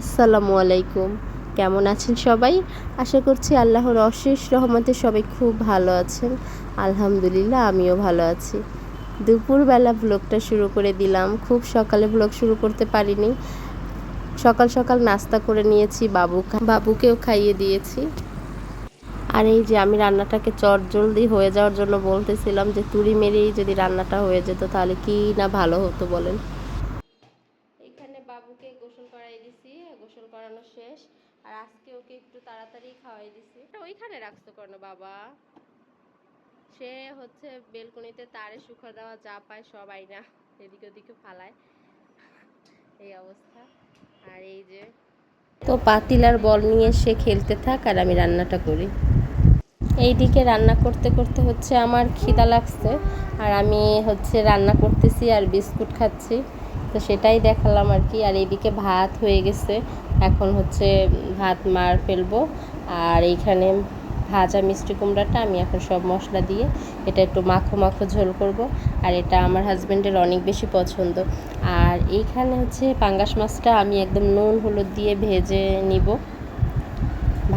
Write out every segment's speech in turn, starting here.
আসসালামু আলাইকুম। কেমন আছেন সবাই? আশা করছি আল্লাহর অশেষ রহমতে সবাই খুব ভালো আছেন। আলহামদুলিল্লাহ আমিও ভালো আছি। দুপুরবেলা ব্লগটা শুরু করে দিলাম। খুব সকালে ব্লগ শুরু করতে পারিনি। সকাল সকাল নাস্তা করে নিয়েছি, বাবুকেও খাইয়ে দিয়েছি। আর এই যে আমি রান্নাটাকে চটজলদি হয়ে যাওয়ার জন্য বলতেছিলাম যে তুড়ি মেরেই যদি রান্নাটা হয়ে যেত তাহলে কি না ভালো হতো বলেন। এখানে বাবুকে গোসল করাই দিছি, গোসল করানো শেষ। আর আজকে ওকে একটু তাড়াতাড়ি খাওয়াই দিছি। ওইখানে রাখছো কেন বাবা? সে হচ্ছে বেলকনিতে তারে শুকা দেওয়া যা পায় সব আইনা এদিকে ওদিকে ফালায়, এই অবস্থা। আর এই যে তো পাতিলার বল নিয়ে সে খেলতে থাক আর আমি রান্নাটা করি। এইদিকে রান্না করতে করতে হচ্ছে আমার খিদা লাগছে, আর আমি হচ্ছে রান্না করতেছি আর বিস্কুট খাচ্ছি, তো সেটাই দেখালাম আর কি। আর এইদিকে ভাত হয়ে গেছে, এখন হচ্ছে ভাত মার ফেলবো। আর এইখানে ভাজা মিষ্টি কুমড়াটা আমি এখন সব মশলা দিয়ে এটা একটু মাখো মাখো ঝোল করব। আর এটা আমার হাজব্যান্ডের অনেক বেশি পছন্দ। আর এইখানে হচ্ছে পাঙ্গাস মাছটা আমি একদম নুন হলুদ দিয়ে ভেজে নিব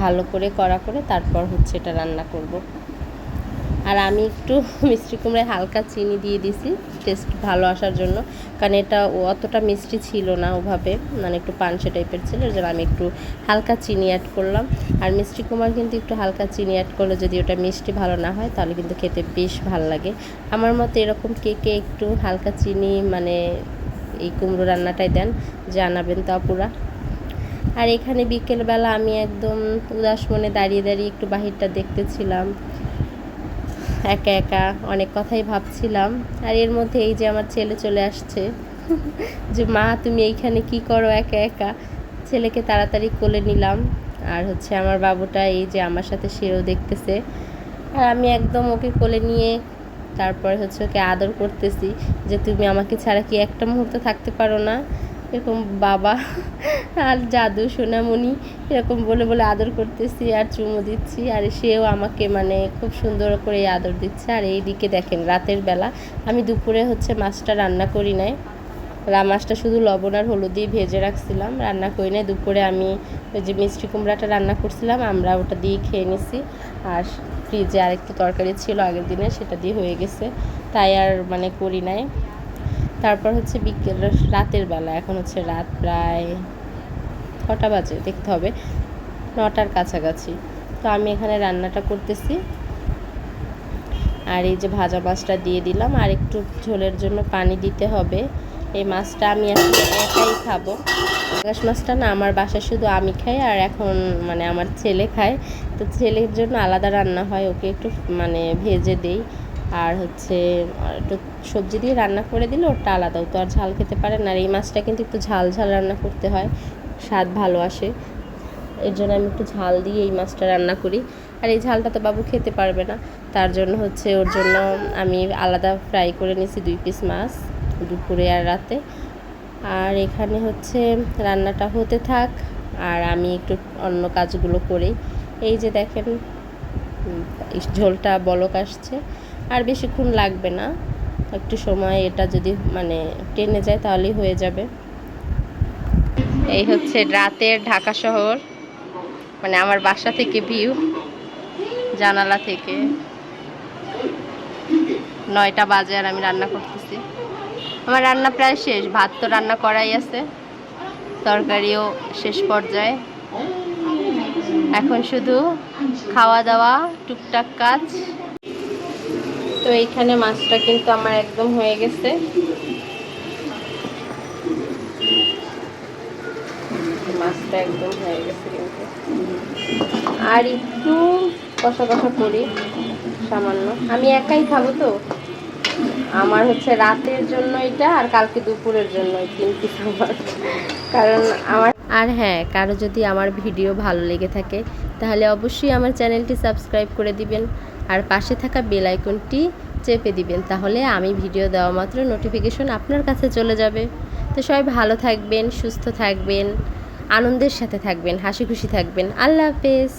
ভালো করে কড়া করে, তারপর হচ্ছে এটা রান্না করব। আর আমি একটু মিষ্টি কুমড়ায় হালকা চিনি দিয়ে দিছি টেস্ট ভালো আসার জন্য, কারণ এটা অতটা মিষ্টি ছিল না ওভাবে, মানে একটু পানসে টাইপের ছিল, এর জন্য আমি একটু হালকা চিনি অ্যাড করলাম। আর মিষ্টি কুমড়া কিন্তু একটু হালকা চিনি অ্যাড করলে যদি ওটা মিষ্টি ভালো না হয় তাহলে কিন্তু খেতে বেশ ভালো লাগে। আমার মতে এরকম কে কে একটু হালকা চিনি মানে এই কুমড়ো রান্নাটাই দেন, জানাবেন তো আপুরা। আর এখানে বিকেলবেলা আমি একদম উদাস মনে দাঁড়িয়ে দাঁড়িয়ে একটু বাহিরটা দেখতেছিলাম, একা একা অনেক কথাই ভাবছিলাম। আর এর মধ্যে এই যে আমার ছেলে চলে আসছে যে মা তুমি এইখানে কি করো একা একা। ছেলেকে তাড়াতাড়ি কোলে নিলাম। আর হচ্ছে আমার বাবুটা এই যে আমার সাথে সেও দেখতেছে। আর আমি একদম ওকে কোলে নিয়ে তারপরে হচ্ছে ওকে আদর করতেছি যে তুমি আমাকে ছাড়া কি একটা মুহূর্ত থাকতে পারো না, এরকম বাবা আর জাদু সোনামণি এরকম বলে বলে আদর করতেছি আর চুমু দিচ্ছি। আর সেও আমাকে মানে খুব সুন্দর করে আদর দিচ্ছে। আর এই দিকে দেখেন রাতের বেলা আমি দুপুরে হচ্ছে মাছটা রান্না করি নাই, মাছটা শুধু লবণ আর হলুদ দিয়ে ভেজে রাখছিলাম, রান্না করি নাই। দুপুরে আমি ওই যে মিষ্টি কুমড়াটা রান্না করছিলাম, আমরা ওটা দিয়ে খেয়ে নিছি। আর ফ্রিজে আরেকটু তরকারি ছিল আগের দিনে, সেটা দিয়ে হয়ে গেছে, তাই আর মানে করি নাই। তারপর হচ্ছে বিকেল রাতের বেলা, এখন হচ্ছে রাত প্রায় কটা বাজে দেখতে হবে, 9টার কাছাকাছি। তো আমি এখানে রান্নাটা করতেছি। আর এই যে ভাজা মাছটা দিয়ে দিলাম, আর একটু ঝোলের জন্য পানি দিতে হবে। এই মাছটা আমি আসলে একাই খাবো। পাঙ্গাস মাছটা না আমার বাসায় শুধু আমি খাই, আর এখন মানে আমার ছেলে খায়, তো ছেলের জন্য আলাদা রান্না হয়, ওকে একটু মানে ভেজে দেই। আর হচ্ছে একটু সবজি দিয়ে রান্না করে দিলে ওটা আলাদা, তো আর ঝাল খেতে পারে না। আর এই মাছটা কিন্তু একটু ঝাল ঝাল রান্না করতে হয়, স্বাদ ভালো আসে, এর জন্য আমি একটু ঝাল দিয়ে এই মাছটা রান্না করি। আর এই ঝালটা তো বাবু খেতে পারবে না, তার জন্য হচ্ছে ওর জন্য আমি আলাদা ফ্রাই করে নিয়েছি 2 পিস মাছ দুপুরে আর রাতে। আর এখানে হচ্ছে রান্নাটা হতে থাক আর আমি একটু অন্য কাজগুলো করি। এই যে দেখেন ঝোলটা বলক আসছে, আর বেশিক্ষণ লাগবে না, একটু সময় এটা যদি মানে টেনে যায় তাহলেই হয়ে যাবে। এই হচ্ছে রাতের ঢাকা শহর, মানে আমার বাসা থেকে ভিউ, জানালা থেকে। 9টা বাজে আর আমি রান্না করতেছি। আমার রান্না প্রায় শেষ, ভাত তো রান্না করাই আছে, তরকারিও শেষ পর্যায়ে, এখন শুধু খাওয়া দাওয়া টুকটাক কাজ। তো এইখানে মাছটা কিন্তু আমার একদম হয়ে গেছে, মাছটা একদম হয়ে গেছে কিন্তু আর একটু কষা কষা করি সামান্য, আমি একাই খাবো তো। আমার হচ্ছে রাতের জন্য এটা, আর কালকে দুপুরের জন্য 3 পিস আমার, কারণ আমার। আর হ্যাঁ, কারো যদি আমার ভিডিও ভালো লেগে থাকে তাহলে অবশ্যই আমার চ্যানেলটি সাবস্ক্রাইব করে দিবেন, আর পাশে থাকা বেল আইকনটি চেপে দিবেন, তাহলে আমি ভিডিও দেওয়া মাত্র নোটিফিকেশন আপনার কাছে চলে যাবে। তো সবাই ভালো থাকবেন, সুস্থ থাকবেন, আনন্দের সাথে থাকবেন, হাসি খুশি থাকবেন। আল্লাহ হাফেজ।